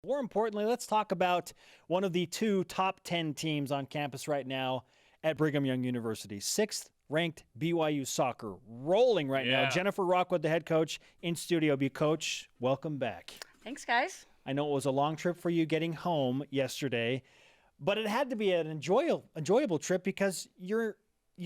More importantly, let's talk about one of the two top 10 teams on campus right now at Brigham Young University. Sixth-ranked BYU soccer, rolling right now. Jennifer Rockwood, the head coach, in Studio B. Coach, welcome back. Thanks, guys. I know it was a long trip for you getting home yesterday, but it had to be an enjoyable trip because you're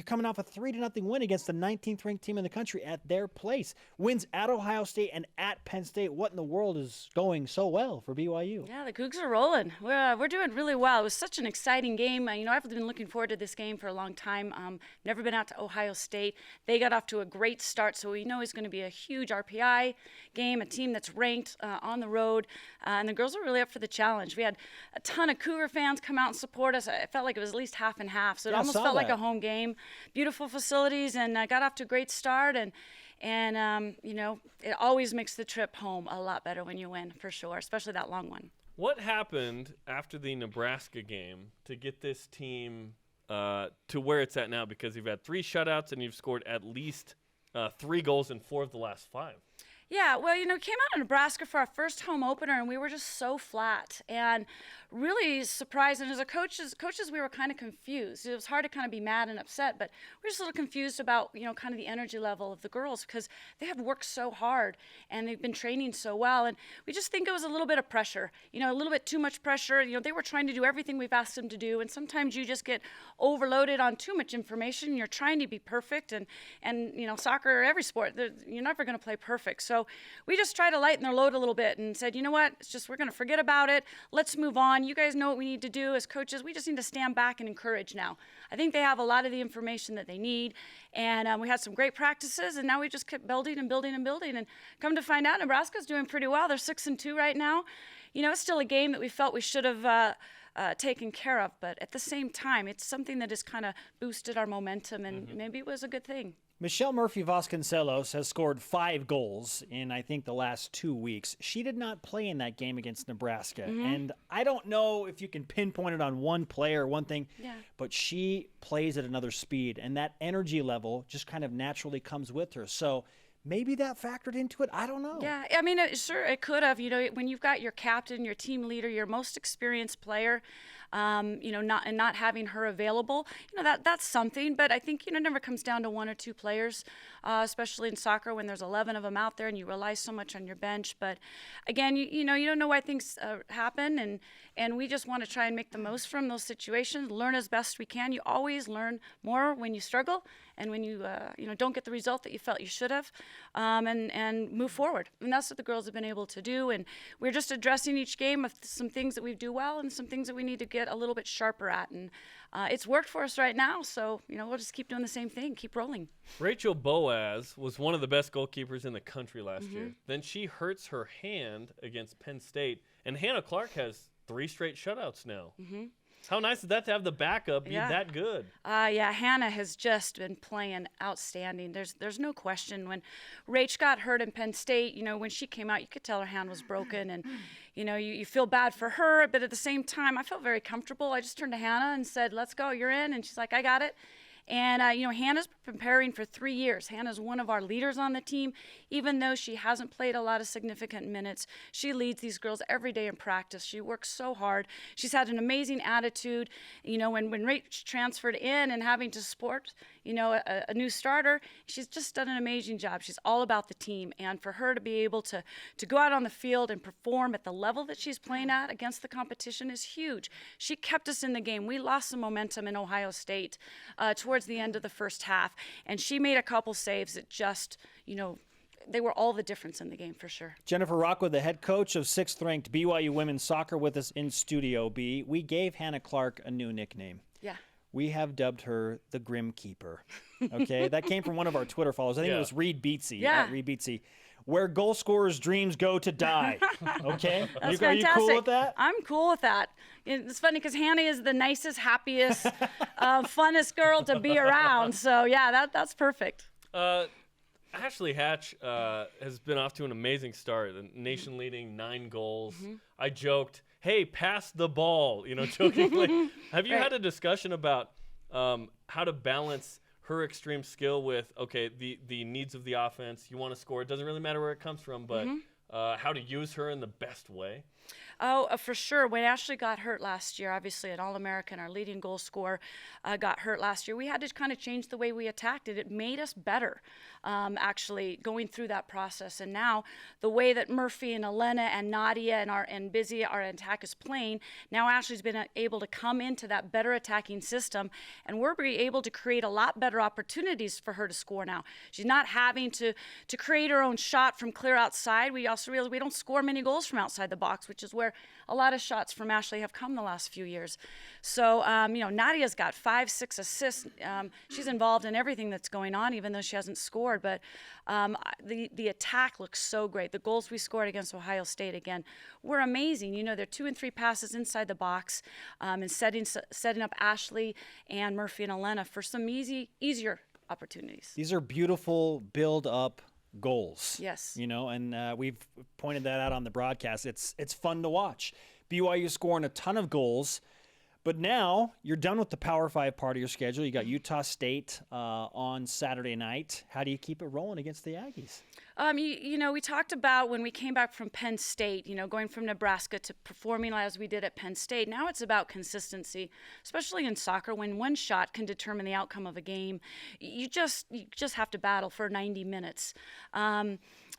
coming off a 3-0 win against the 19th ranked team in the country at their place. Wins at Ohio State and at Penn State. What in the world is going so well for BYU? Yeah, the Cougs are rolling. We're doing really well. It was such an exciting game. I've been looking forward to this game for a long time. Never been out to Ohio State. They got off to a great start, so we know it's going to be a huge RPI game, a team that's ranked on the road. And the girls are really up for the challenge. We had a ton of Cougar fans come out and support us. I felt like it was at least half and half, so it almost felt like a home game. Beautiful facilities, and got off to a great start, and it always makes the trip home a lot better when you win, for sure, especially that long one. What happened after the Nebraska game to get this team to where it's at now? Because you've had 3 shutouts and you've scored at least 3 goals in 4 of the last 5. Yeah, well, came out of Nebraska for our first home opener, and we were just so flat and really surprised. And as coaches, we were kind of confused. It was hard to kind of be mad and upset, but we were just a little confused about, kind of the energy level of the girls because they have worked so hard and they've been training so well. And we just think it was a little bit of pressure, a little bit too much pressure. They were trying to do everything we've asked them to do, and sometimes you just get overloaded on too much information. You're trying to be perfect, and soccer, every sport, you're never going to play perfect. So we just tried to lighten their load a little bit and said, you know what, it's just we're going to forget about it. Let's move on. You guys know what we need to do as coaches. We just need to stand back and encourage now. I think they have a lot of the information that they need, and we had some great practices, and now we just kept building and building and building. And come to find out, Nebraska's doing pretty well. They're 6-2 right now. It's still a game that we felt we should have taken care of, but at the same time, it's something that has kind of boosted our momentum, and maybe it was a good thing. Michele Vasconcelos has scored 5 goals in, I think, the last 2 weeks. She did not play in that game against Nebraska. And I don't know if you can pinpoint it on one player or one thing, but she plays at another speed, and that energy level just kind of naturally comes with her. So maybe that factored into it. I don't know. Yeah, I mean, sure, it could have. When you've got your captain, your team leader, your most experienced player, not having her available, that's something. But I think it never comes down to 1 or 2 players, especially in soccer when there's 11 of them out there and you rely so much on your bench. But again, you don't know why things happen, and we just want to try and make the most from those situations, learn as best we can. You always learn more when you struggle and when you don't get the result that you felt you should have. And move forward. And that's what the girls have been able to do. And we're just addressing each game with some things that we do well and some things that we need to get a little bit sharper at. And it's worked for us right now, so we'll just keep doing the same thing, keep rolling. Rachel Boaz was one of the best goalkeepers in the country last year. Then she hurts her hand against Penn State, and Hannah Clark has 3 straight shutouts now. How nice is that to have the backup be that good? Hannah has just been playing outstanding. There's no question. When Rach got hurt in Penn State, when she came out, you could tell her hand was broken, and you feel bad for her, but at the same time, I felt very comfortable. I just turned to Hannah and said, "Let's go, you're in," and she's like, "I got it." And, Hannah's been preparing for 3 years. Hannah's one of our leaders on the team. Even though she hasn't played a lot of significant minutes, she leads these girls every day in practice. She works so hard. She's had an amazing attitude. When Rach transferred in and having to support, a new starter, she's just done an amazing job. She's all about the team. And for her to be able to go out on the field and perform at the level that she's playing at against the competition is huge. She kept us in the game. We lost some momentum in Ohio State towards the end of the first half, and she made a couple saves that just, they were all the difference in the game for sure. Jennifer Rockwood, the head coach of 6th-ranked BYU women's soccer, with us in Studio B. We gave Hannah Clark a new nickname. Yeah. We have dubbed her the Grim Keeper. Okay, that came from one of our Twitter followers. I think it was Reed Beatsy. Yeah. Reed Beatsy. Where goal scorers' dreams go to die. Okay? That's Are you cool with that? I'm cool with that. It's funny because Hannah is the nicest, happiest, funnest girl to be around. So, yeah, that's perfect. Ashley Hatch has been off to an amazing start, the nation-leading 9 goals. I joked, hey, pass the ball, jokingly. Have you had a discussion about how to balance her extreme skill with, okay, the needs of the offense? You want to score. It doesn't really matter where it comes from, but how to use her in the best way? Oh, for sure. When Ashley got hurt last year, obviously an All-American, our leading goal scorer, got hurt last year, we had to kind of change the way we attacked it. It made us better, actually, going through that process. And now the way that Murphy and Elena and Nadia and Busy, our attack, is playing, now Ashley's been able to come into that better attacking system, and we're able to create a lot better opportunities for her to score now. She's not having to create her own shot from clear outside. We also realize we don't score many goals from outside the box, which is where a lot of shots from Ashley have come the last few years. So, Nadia's got 5-6 assists. She's involved in everything that's going on, even though she hasn't scored. But the attack looks so great. The goals we scored against Ohio State, again, were amazing. They're 2 and 3 passes inside the box, and setting up Ashley and Murphy and Elena for some easier opportunities. These are beautiful build-up goals. Yes. And we've pointed that out on the broadcast. It's fun to watch. BYU scoring a ton of goals, but now you're done with the Power 5 part of your schedule. You got Utah State on Saturday night. How do you keep it rolling against the Aggies? We talked about when we came back from Penn State, going from Nebraska to performing as we did at Penn State. Now it's about consistency, especially in soccer, when one shot can determine the outcome of a game. You just have to battle for 90 minutes.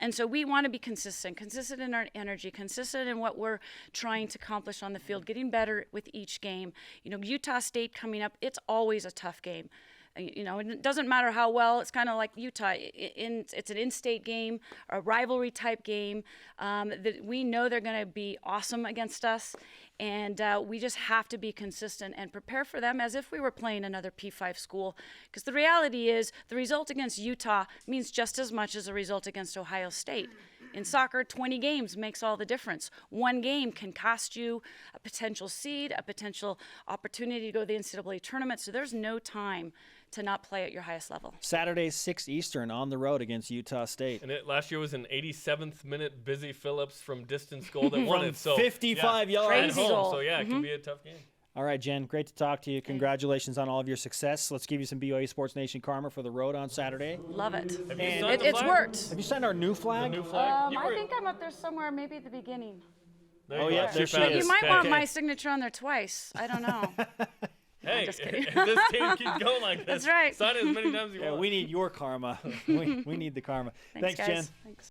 And so we want to be consistent in our energy, consistent in what we're trying to accomplish on the field, getting better with each game. Utah State coming up, it's always a tough game. It doesn't matter how well. It's kind of like Utah. It's an in-state game, a rivalry-type game. That we know they're going to be awesome against us, and we just have to be consistent and prepare for them as if we were playing another P5 school. Because the reality is, the result against Utah means just as much as a result against Ohio State. In soccer, 20 games makes all the difference. One game can cost you a potential seed, a potential opportunity to go to the NCAA tournament. So there's no time to not play at your highest level. Saturday, 6 Eastern, on the road against Utah State. And last year was an 87th minute Busy Phillips from distance goal that won it. So 55 yards. Crazy at home. goal. So it can be a tough game. All right, Jen, great to talk to you. Congratulations on all of your success. Let's give you some BYU Sports Nation karma for the road on Saturday. Love it. Have you signed the It's flag? worked. Have you signed our new flag? The new flag? I think I'm up there somewhere, maybe at the beginning. There you go. yeah, there she is. You might Okay. want my signature on there twice. I don't know. Hey, just kidding. if this team keeps going like this, That's right. sign it as many times as you want. We need your karma. we need the karma. Thanks, guys. Jen. Thanks.